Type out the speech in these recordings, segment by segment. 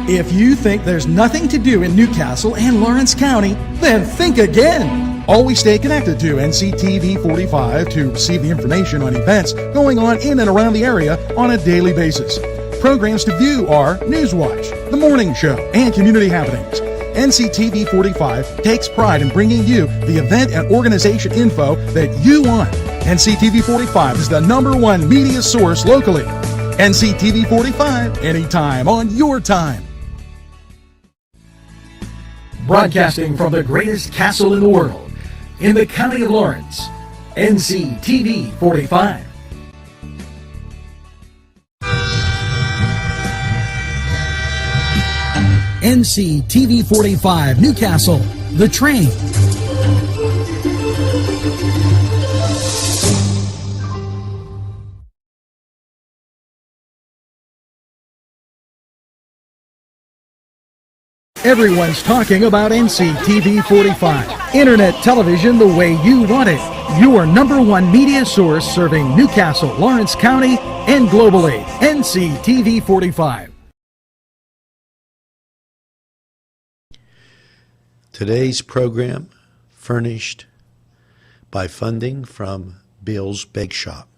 If you think there's nothing to do in Newcastle and Lawrence County, then think again. Always stay connected to NCTV 45 to receive the information on events going on in and around the area on a daily basis. Programs to view are Newswatch, The Morning Show, and Community Happenings. NCTV 45 takes pride in bringing you the event and organization info that you want. NCTV 45 is the #1 media source locally. NCTV 45, anytime on your time. Broadcasting from the greatest castle in the world, in the county of Lawrence, NCTV 45. NCTV 45, Newcastle, The Train. Everyone's talking about NCTV 45. Internet television the way you want it. Your #1 media source serving Newcastle, Lawrence County, and globally. NCTV 45. Today's program furnished by funding from Bill's Bake Shop,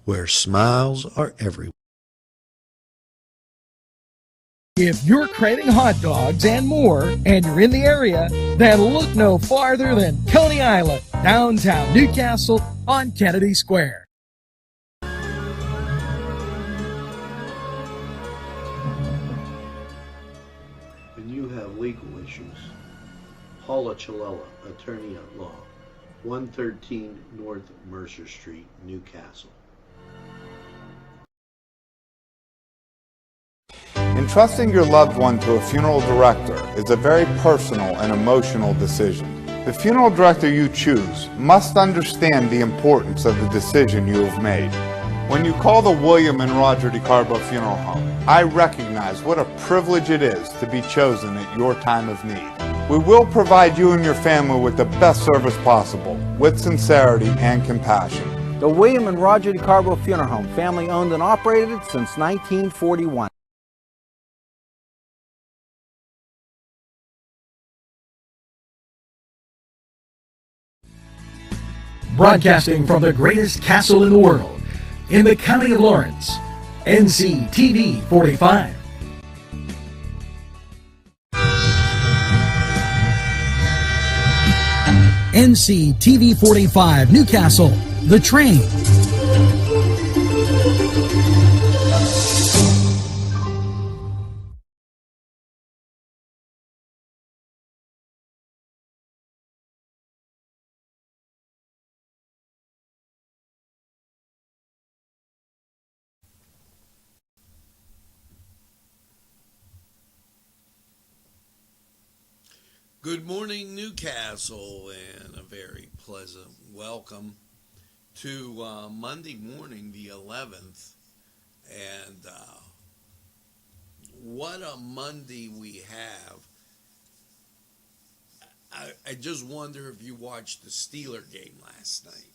where smiles are everywhere. If you're craving hot dogs and more, and you're in the area, then look no farther than Coney Island, downtown Newcastle on Kennedy Square. When you have legal issues, Paula Chalella, Attorney at Law, 113 North Mercer Street, Newcastle. Entrusting your loved one to a funeral director is a very personal and emotional decision. The funeral director you choose must understand the importance of the decision you have made. When you call the William and Roger DeCarbo Funeral Home, I recognize what a privilege it is to be chosen at your time of need. We will provide you and your family with the best service possible, with sincerity and compassion. The William and Roger DeCarbo Funeral Home, family owned and operated since 1941. Broadcasting from the greatest castle in the world, in the county of Lawrence, NCTV 45. NCTV 45, Newcastle, The Train. Good morning, Newcastle, and a very pleasant welcome to Monday morning, the 11th. And what a Monday we have. I just wonder if you watched the Steeler game last night.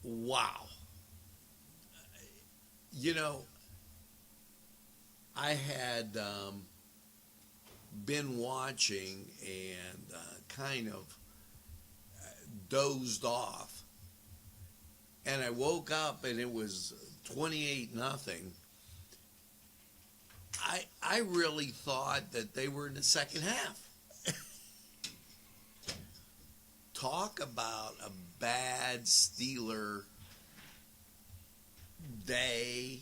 Wow. You know, I had been watching and kind of dozed off, and I woke up and it was 28-0. I really thought that they were in the second half. Talk about a bad Steeler day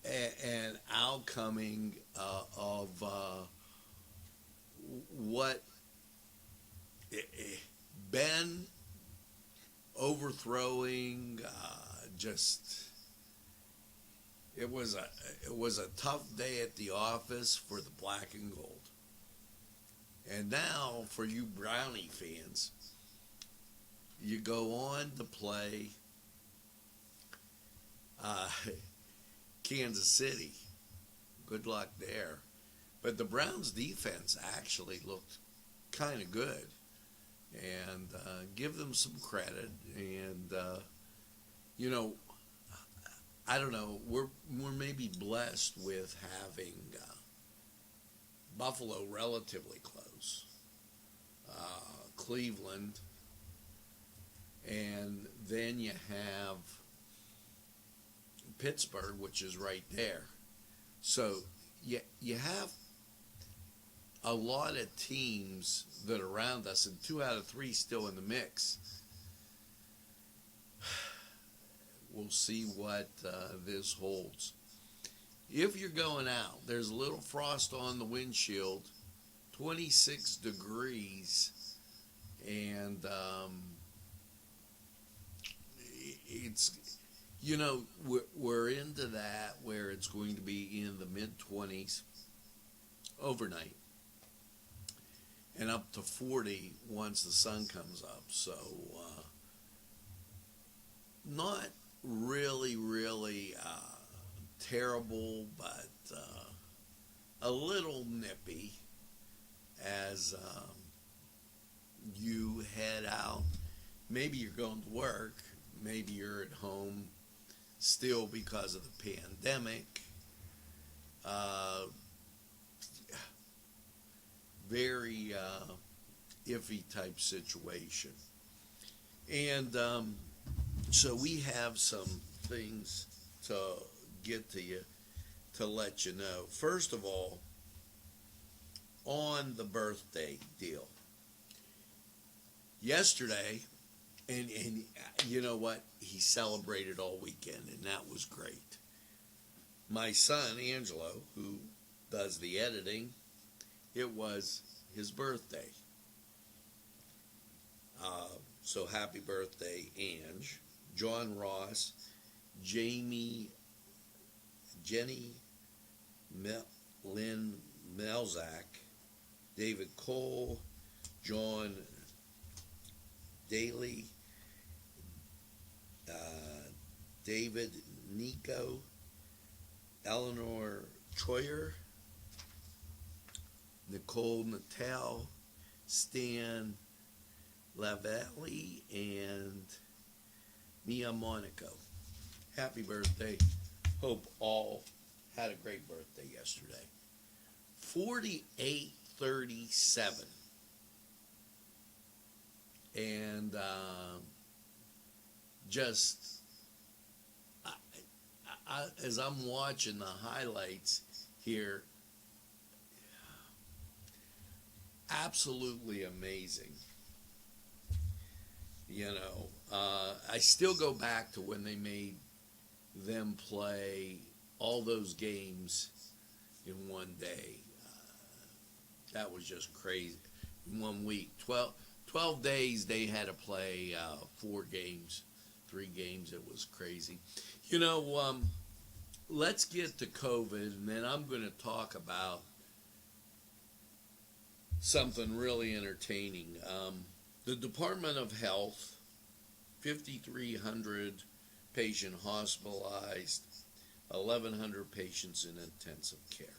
and outcoming of what Ben overthrowing, just it was a tough day at the office for the black and gold. And now for you Brownie fans, you go on to play Kansas City. Good luck there. But the Browns defense actually looked kind of good. And give them some credit. And, you know, I don't know. We're maybe blessed with having Buffalo relatively close, Cleveland, and then you have Pittsburgh, which is right there. So you have a lot of teams that are around us, and 2 out of 3 still in the mix. We'll see what this holds. If you're going out, there's a little frost on the windshield, 26 degrees, and it's, you know, we're into that where it's going to be in the mid-20s overnight and up to 40 once the sun comes up. So not really terrible, but a little nippy as you head out. Maybe you're going to work, maybe you're at home still because of the pandemic. Very iffy type situation. And so we have some things to get to you to let you know. First of all, on the birthday deal. Yesterday, and you know what? He celebrated all weekend, and that was great. My son, Angelo, who does the editing, it was his birthday. So happy birthday, Ange. John Ross, Jenny Lynn Melzak, David Cole, John Daly, David Nico, Eleanor Troyer, Nicole Natal, Stan Lavallee, and Mia Monaco. Happy birthday. Hope all had a great birthday yesterday. 4837. And just as I'm watching the highlights here, absolutely amazing. You know, I still go back to when they made them play all those games in one day. That was just crazy. In 1 week, 12 days they had to play 4 games, 3 games. It was crazy. You know, let's get to COVID, and then I'm going to talk about something really entertaining. The Department of Health, 5,300 patient hospitalized, 1,100 patients in intensive care.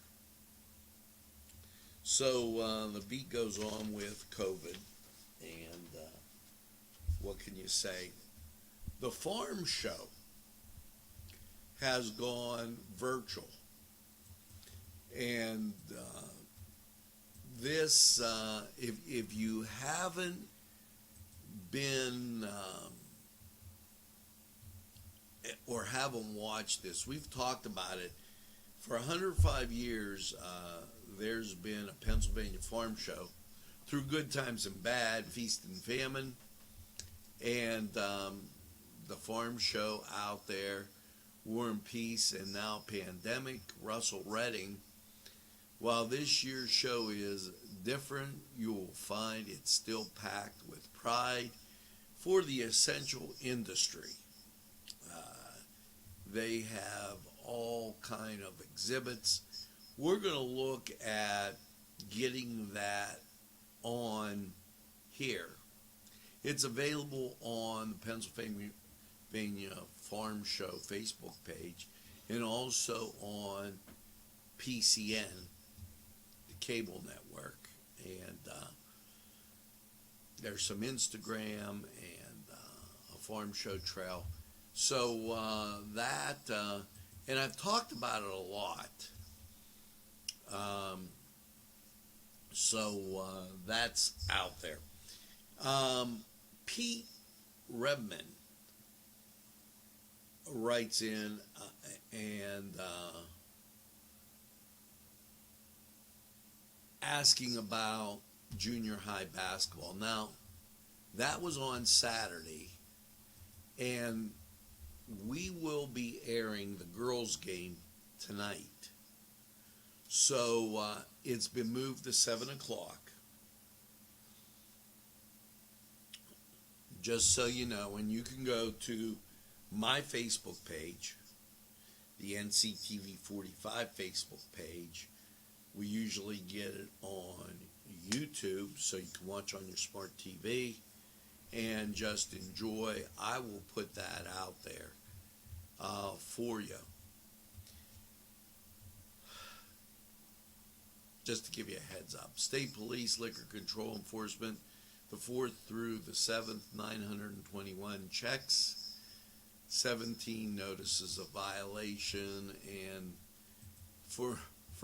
So the beat goes on with COVID, and what can you say? The farm show has gone virtual, and this, if you haven't been or haven't watched this, we've talked about it for 105 years. There's been a Pennsylvania farm show through good times and bad, feast and famine, and the farm show out there, War and Peace, and now pandemic. Russell Redding. While this year's show is different, you will find it's still packed with pride for the essential industry. They have all kind of exhibits. We're going to look at getting that on here. It's available on the Pennsylvania Farm Show Facebook page, and also on PCN, the cable network. And there's some Instagram and a farm show trail So and I've talked about it a lot. So that's out there. Pete Redman writes in and asking about junior high basketball. Now, that was on Saturday, and we will be airing the girls' game tonight. So it's been moved to 7 o'clock. Just so you know, and you can go to my Facebook page, the NCTV 45 Facebook page. We usually get it on YouTube, so you can watch on your smart TV and just enjoy. I will put that out there for you. Just to give you a heads up. State Police Liquor Control Enforcement, the 4th through the 7th, 921 checks, 17 notices of violation, and for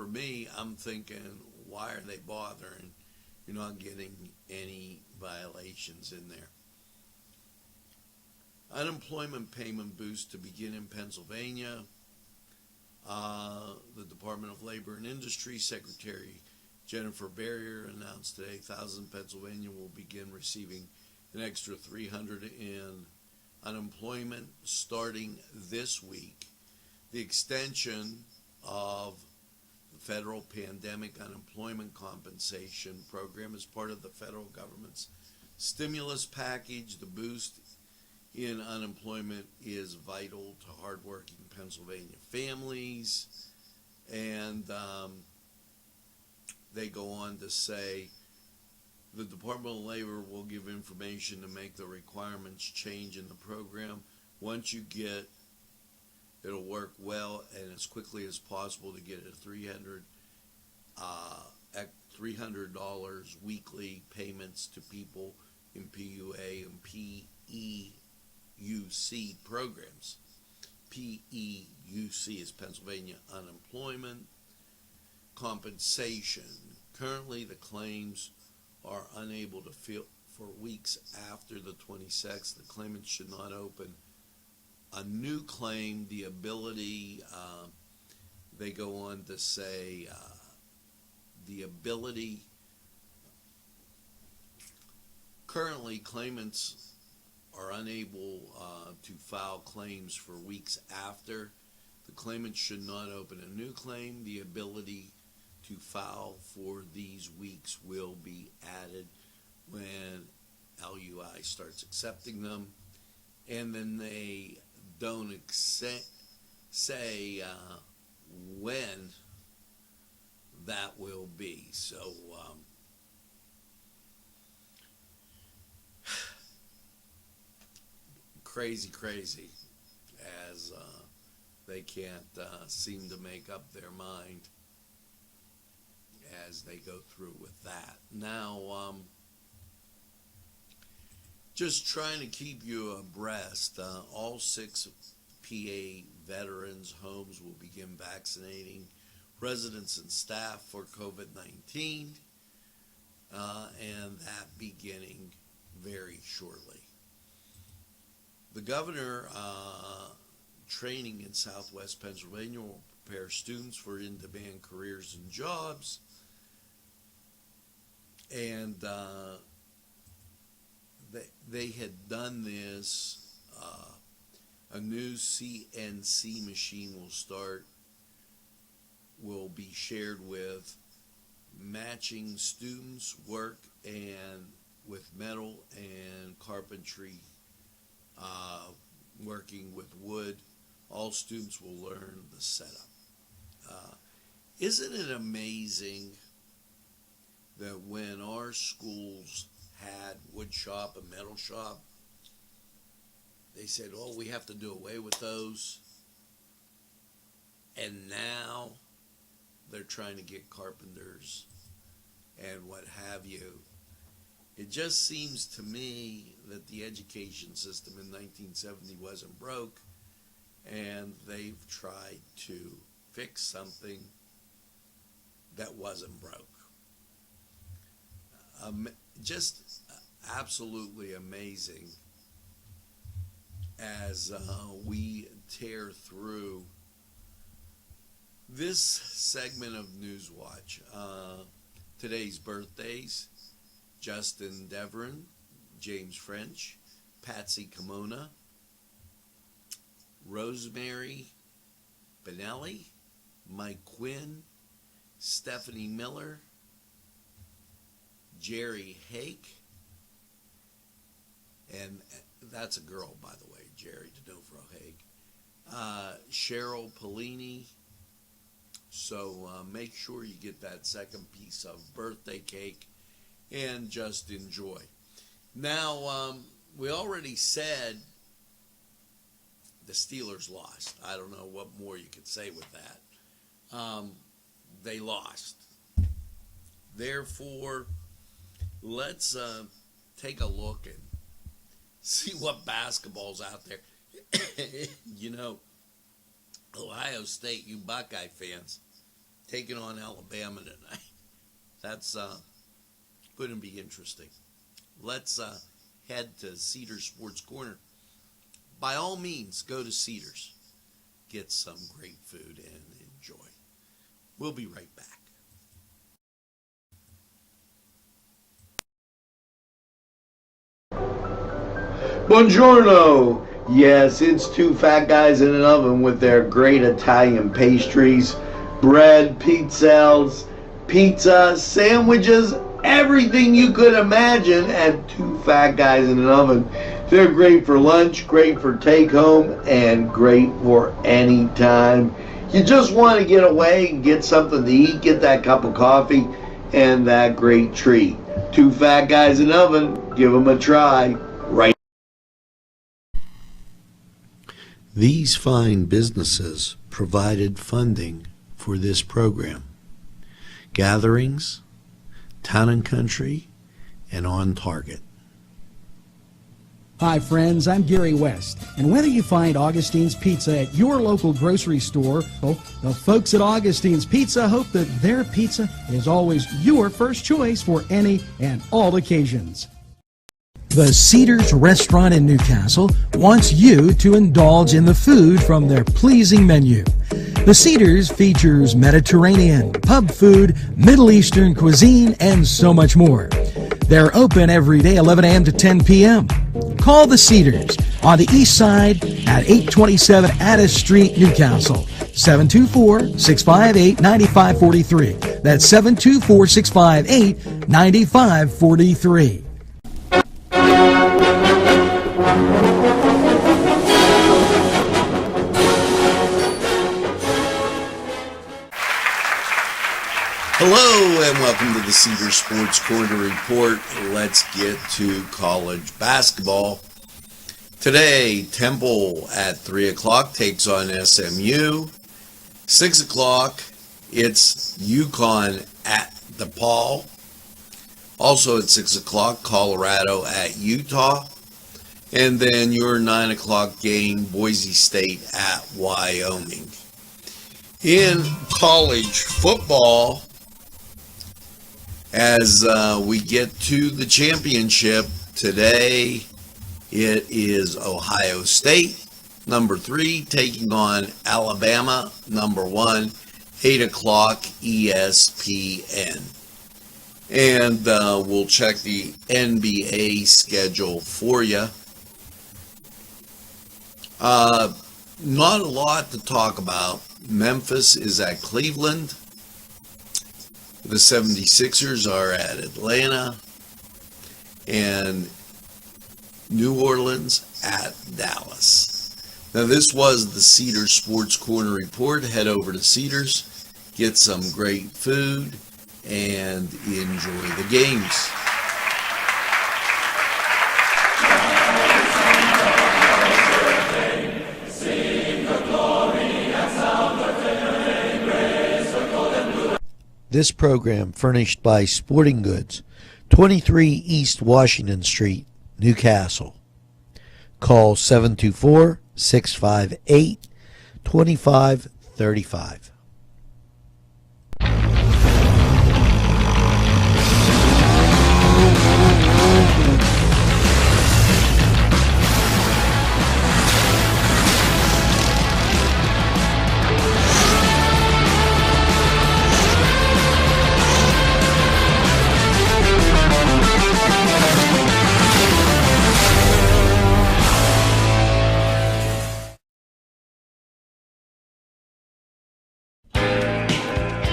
me, I'm thinking, why are they bothering? You're not getting any violations in there. Unemployment payment boost to begin in Pennsylvania. The Department of Labor and Industry Secretary Jennifer Barrier announced today thousands in Pennsylvania will begin receiving an extra $300 in unemployment starting this week. The extension of the federal pandemic unemployment compensation program is part of the federal government's stimulus package. The boost in unemployment is vital to hardworking Pennsylvania families, and they go on to say the Department of Labor will give information to make the requirements change in the program. Once you get, it'll work well and as quickly as possible to get a $300 weekly payments to people in PUA and PEUC programs. PEUC is Pennsylvania Unemployment Compensation. Currently, the claims are unable to fill for weeks after the 26th. The claimant should not open a new claim. The ability, they go on to say, the ability, currently claimants are unable to file claims for weeks after. The claimant should not open a new claim. The ability to file for these weeks will be added when LUI starts accepting them. And then they don't say when that will be. So crazy as they can't seem to make up their mind as they go through with that. Now, just trying to keep you abreast, all 6 PA veterans' homes will begin vaccinating residents and staff for COVID-19, and that beginning very shortly. The governor training in Southwest Pennsylvania will prepare students for in-demand careers and jobs. And they had done this. A new CNC machine will be shared with matching students' work and with metal and carpentry, working with wood. All students will learn the setup. Isn't it amazing that when our schools had wood shop and metal shop, they said, oh, we have to do away with those. And now they're trying to get carpenters and what have you It just seems to me that the education system in 1970 wasn't broke, and they've tried to fix something that wasn't broke. Just absolutely amazing as we tear through this segment of Newswatch. Today's birthdays: Justin Deverin, James French, Patsy Kimona, Rosemary Benelli, Mike Quinn, Stephanie Miller, Jerry Hake, and that's a girl, by the way, Jerry D'Onofrio Hake, Cheryl Pellini. So make sure you get that second piece of birthday cake and just enjoy. Now, we already said the Steelers lost. I don't know what more you could say with that. They lost. Therefore, let's take a look and see what basketball's out there. You know, Ohio State, you Buckeye fans, taking on Alabama tonight. That's going to be interesting. Let's head to Cedars Sports Corner. By all means, go to Cedars. Get some great food and enjoy. We'll be right back. Buongiorno! Yes, it's two fat guys in an oven with their great Italian pastries, bread, pizzelles, pizza, sandwiches, everything you could imagine at two fat guys in an oven. They're great for lunch, great for take home, and great for any time. You just want to get away and get something to eat, get that cup of coffee, and that great treat. Two fat guys in an oven, give them a try. Right. These fine businesses provided funding for this program. Gatherings, Town and Country, and On Target. Hi friends, I'm Gary West, and whether you find Augustine's Pizza at your local grocery store, well, the folks at Augustine's Pizza hope that their pizza is always your first choice for any and all occasions. The Cedars Restaurant in Newcastle wants you to indulge in the food from their pleasing menu. The Cedars features Mediterranean, pub food, Middle Eastern cuisine, and so much more. They're open every day, 11 a.m. to 10 p.m. Call the Cedars on the east side at 827 Addis Street, Newcastle. 724-658-9543. That's 724-658-9543. Hello and welcome to the Cedars Sports Corner Report. Let's get to college basketball. Today, Temple at 3 o'clock takes on SMU. 6 o'clock, it's UConn at DePaul. Also at 6 o'clock, Colorado at Utah. And then your 9 o'clock game, Boise State at Wyoming. In college football, as we get to the championship today, it is Ohio State, number 3, taking on Alabama, number 1, 8 o'clock ESPN. And we'll check the NBA schedule for you. Not a lot to talk about. Memphis is at Cleveland. The 76ers are at Atlanta, and New Orleans at Dallas. Now, this was the Cedars Sports Corner Report. Head over to Cedars, get some great food, and enjoy the games. This program furnished by Sporting Goods, 23 East Washington Street, Newcastle. Call 724-658-2535.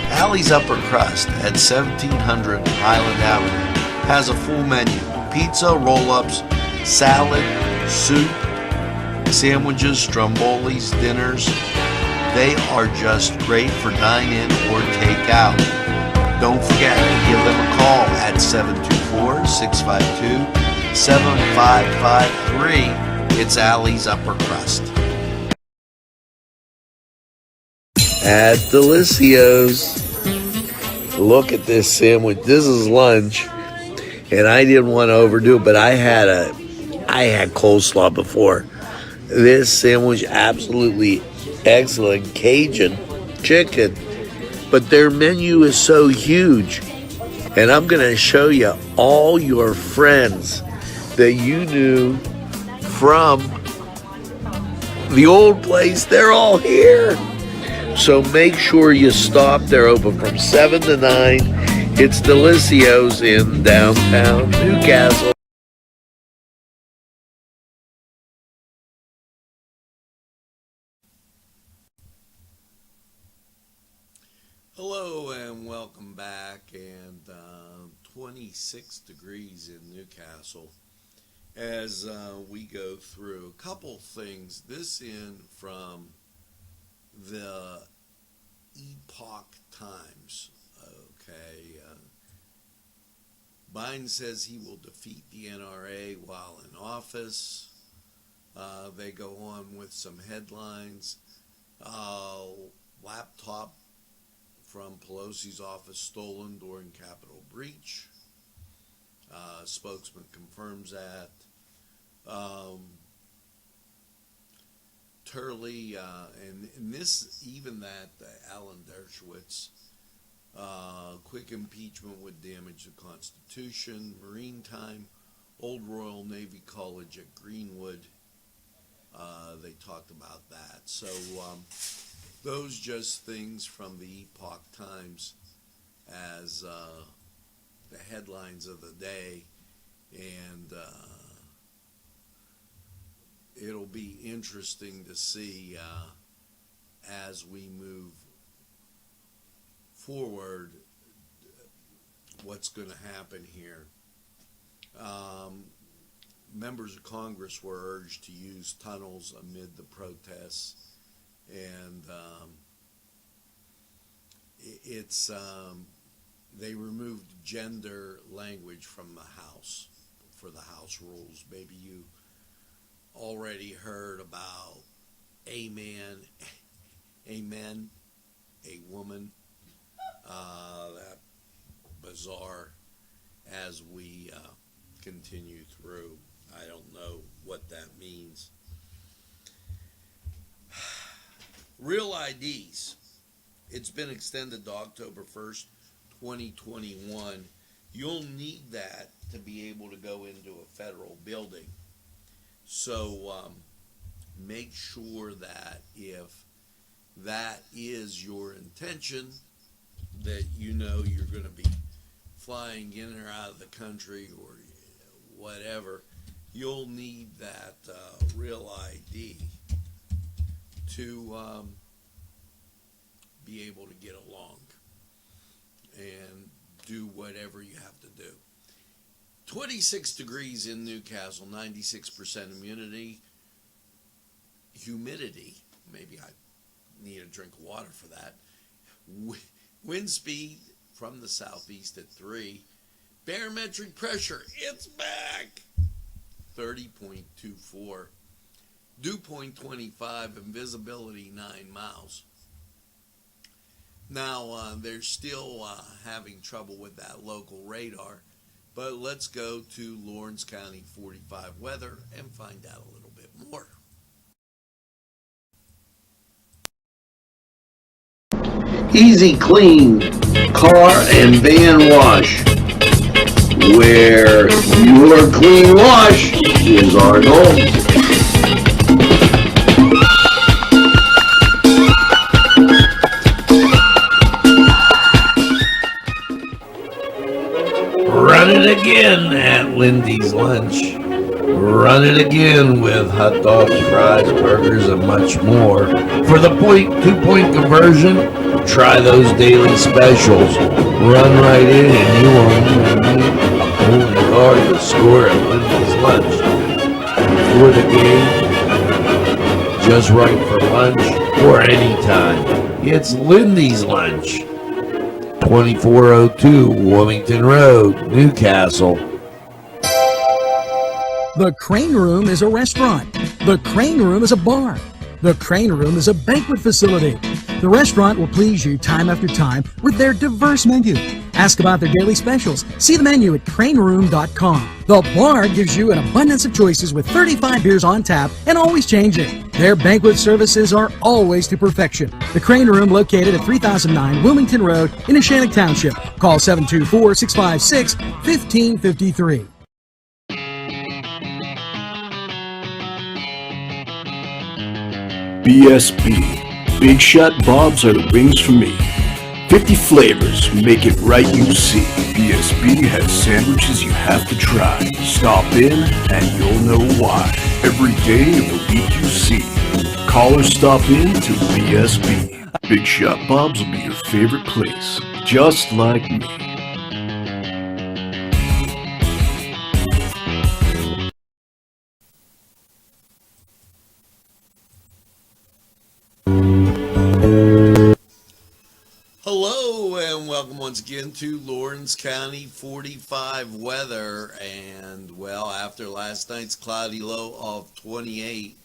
Allie's Upper Crust at 1700 Highland Avenue has a full menu: pizza, roll-ups, salad, soup, sandwiches, strombolis, dinners. They are just great for dine-in or take-out. Don't forget to give them a call at 724-652-7553. It's Allie's Upper Crust. At Delicios. Look at this sandwich. This is lunch, and I didn't want to overdo it, but I had coleslaw before. This sandwich, absolutely excellent. Cajun chicken, but their menu is so huge, and I'm going to show you all your friends that you knew from the old place. They're all here. So make sure you stop. They're open from 7 to 9. It's Delicios in downtown Newcastle. Hello and welcome back. And 26 degrees in Newcastle as we go through a couple things. This in from the Epoch Times. Okay. Biden says he will defeat the NRA while in office. They go on with some headlines. Laptop from Pelosi's office stolen during Capitol breach. Spokesman confirms that. Turley, and this, even that Alan Dershowitz, quick impeachment would damage the Constitution, Marine Time, Old Royal Navy College at Greenwood, they talked about that. So those just things from the Epoch Times as the headlines of the day, and it'll be interesting to see as we move forward what's going to happen here. Members of Congress were urged to use tunnels amid the protests, and they removed gender language from the House for the House rules. Maybe you already heard about a man, a woman. That bizarre as we continue through. I don't know what that means. Real IDs. It's been extended to October 1st, 2021. You'll need that to be able to go into a federal building. So make sure that if that is your intention, that you know you're going to be flying in or out of the country or whatever, you'll need that real ID to be able to get along and do whatever you have to do. 26 degrees in Newcastle, 96% humidity. Maybe I need a drink of water for that. Wind speed from the southeast at 3. Barometric pressure, it's back. 30.24. Dew point 25 and visibility 9 miles. Now, they're still having trouble with that local radar, But let's go to Lawrence County 45 weather and find out a little bit more. Easy Clean Car and Van Wash, where your clean wash is our goal. Run it again at Lindy's Lunch. Run it again with hot dogs, fries, burgers, and much more. For the 2-point conversion, try those daily specials. Run right in and you won't need only guard to score at Lindy's Lunch. Before the game, just right for lunch, or anytime. It's Lindy's Lunch. 2402 Wilmington Road, Newcastle. The Crane Room is a restaurant. The Crane Room is a bar. The Crane Room is a banquet facility. The restaurant will please you time after time with their diverse menu. Ask about their daily specials. See the menu at craneroom.com. The bar gives you an abundance of choices with 35 beers on tap and always changing. Their banquet services are always to perfection. The Crane Room, located at 3009 Wilmington Road in Neshannock Township. Call 724-656-1553. BSB. Big Shot Bob's are the wings for me. 50 flavors, make it right, you see. BSB has sandwiches you have to try. Stop in and you'll know why. Every day of the week you see. Call or stop in to BSB. Big Shot Bob's will be your favorite place, just like me. Hello and welcome once again to Lawrence County 45 weather. And well, after last night's cloudy low of 28,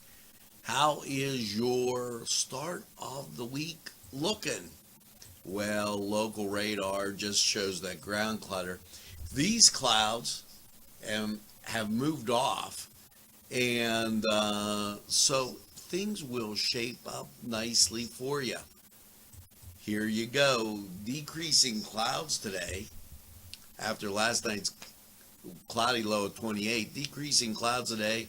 how is your start of the week looking? Well, local radar just shows that ground clutter. These clouds have moved off, and so things will shape up nicely for you. Here you go. Decreasing clouds today after last night's cloudy low of 28. Decreasing clouds today,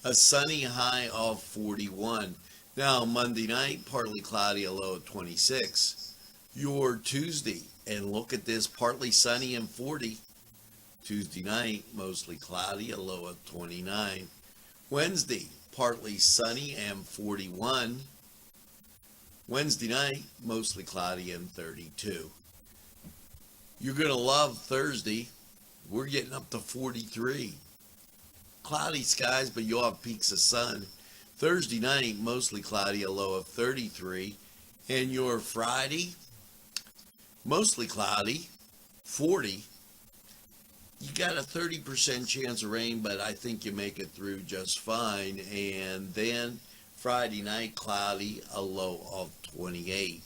a sunny high of 41. Now Monday night, partly cloudy, a low of 26. Your Tuesday, and look at this, partly sunny and 40. Tuesday night, mostly cloudy, a low of 29. Wednesday, partly sunny and 41. Wednesday night, mostly cloudy and 32. You're going to love Thursday. We're getting up to 43. Cloudy skies, but you'll have peaks of sun. Thursday night, mostly cloudy, a low of 33. And your Friday, mostly cloudy, 40. You got a 30% chance of rain, but I think you make it through just fine. And then Friday night, cloudy, a low of 28.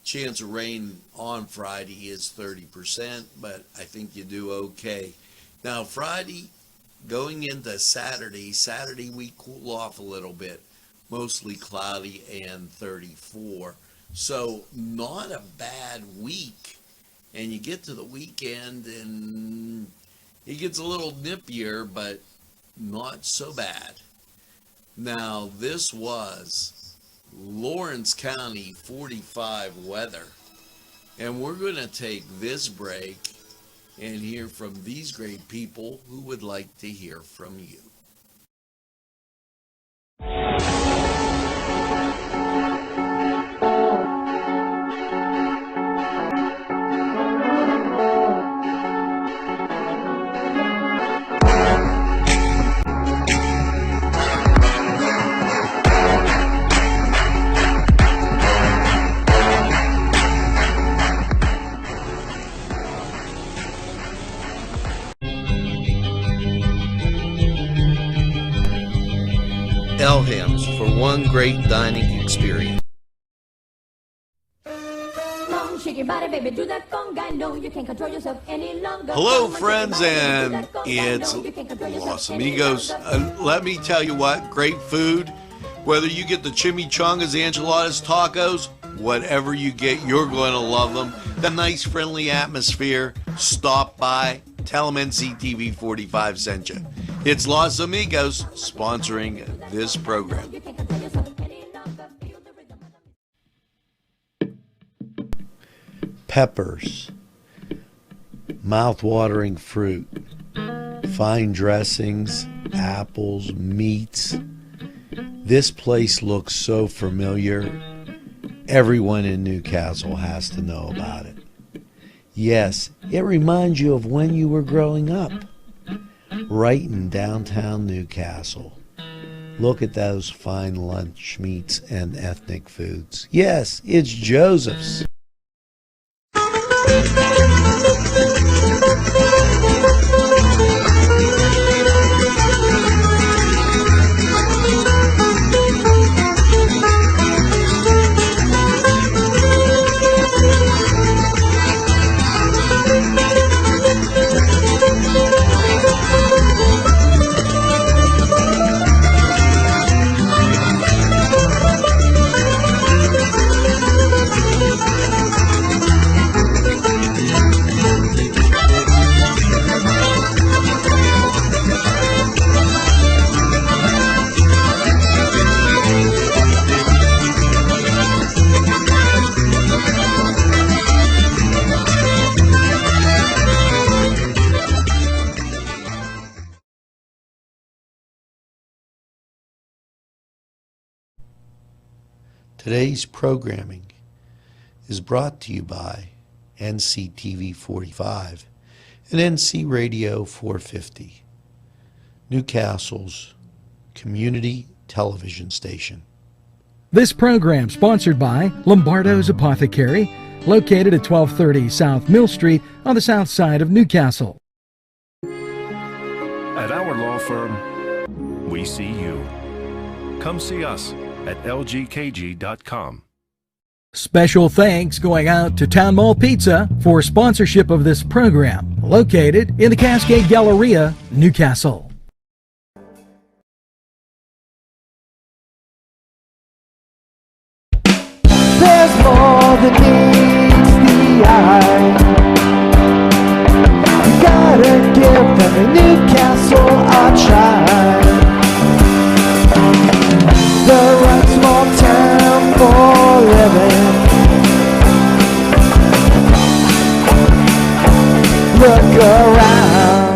Chance of rain on Friday is 30%, but I think you do okay. Now, Friday, going into Saturday we cool off a little bit, mostly cloudy and 34. So not a bad week. And you get to the weekend and it gets a little nippier, but not so bad. Now, this was Lawrence County 45 weather. And we're going to take this break and hear from these great people who would like to hear from you. Elham's for one great dining experience. Long shake your body, baby, do that conga. No, you can't control yourself any longer. Hello, friends, and it's Los Amigos. Let me tell you what, great food. Whether you get the chimichangas, enchiladas, tacos, whatever you get, you're going to love them. The nice, friendly atmosphere. Stop by. Tell them NCTV 45 sent you. It's Los Amigos sponsoring this program. Peppers, mouth-watering fruit, fine dressings, apples, meats. This place looks so familiar. Everyone in Newcastle has to know about it. Yes, it reminds you of when you were growing up, right in downtown Newcastle. Look at those fine lunch meats and ethnic foods. Yes, it's Joseph's. Today's programming is brought to you by NCTV 45 and NC Radio 450, Newcastle's community television station. This program sponsored by Lombardo's Apothecary, located at 1230 South Mill Street on the south side of Newcastle. At our law firm, we see you. Come see us at lgkg.com. Special thanks going out to Town Mall Pizza for sponsorship of this program, located in the Cascade Galleria, Newcastle. There's more than meets the eye. You gotta give them a Newcastle a try. The right small town for living. Look around.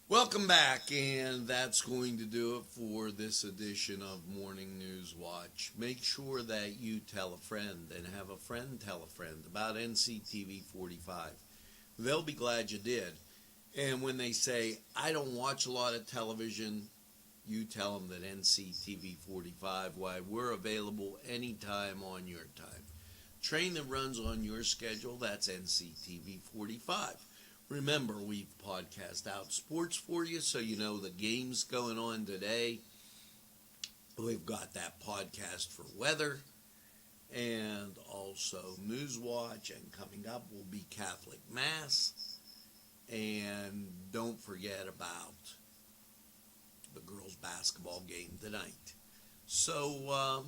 Welcome back, and that's going to do it for this edition of Morning News Watch. Make sure that you tell a friend and have a friend tell a friend about NCTV 45. They'll be glad you did. And when they say, I don't watch a lot of television, you tell them that NCTV 45, why we're available anytime on your time. Train that runs on your schedule, that's NCTV 45. Remember, we've podcast out sports for you so you know the games going on today. We've got that podcast for weather and also News Watch, and coming up will be Catholic Mass. And don't forget about the girls' basketball game tonight. So,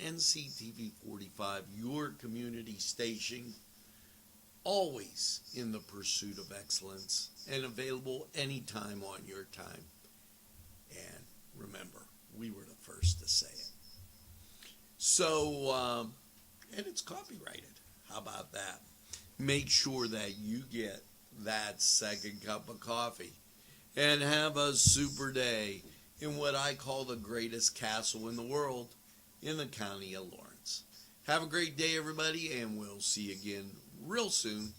NCTV 45, your community station, always in the pursuit of excellence and available anytime on your time. And remember, we were the first to say it. So, and it's copyrighted. How about that? Make sure that you get that second cup of coffee and have a super day in what I call the greatest castle in the world in the county of Lawrence. Have a great day, everybody, and we'll see you again real soon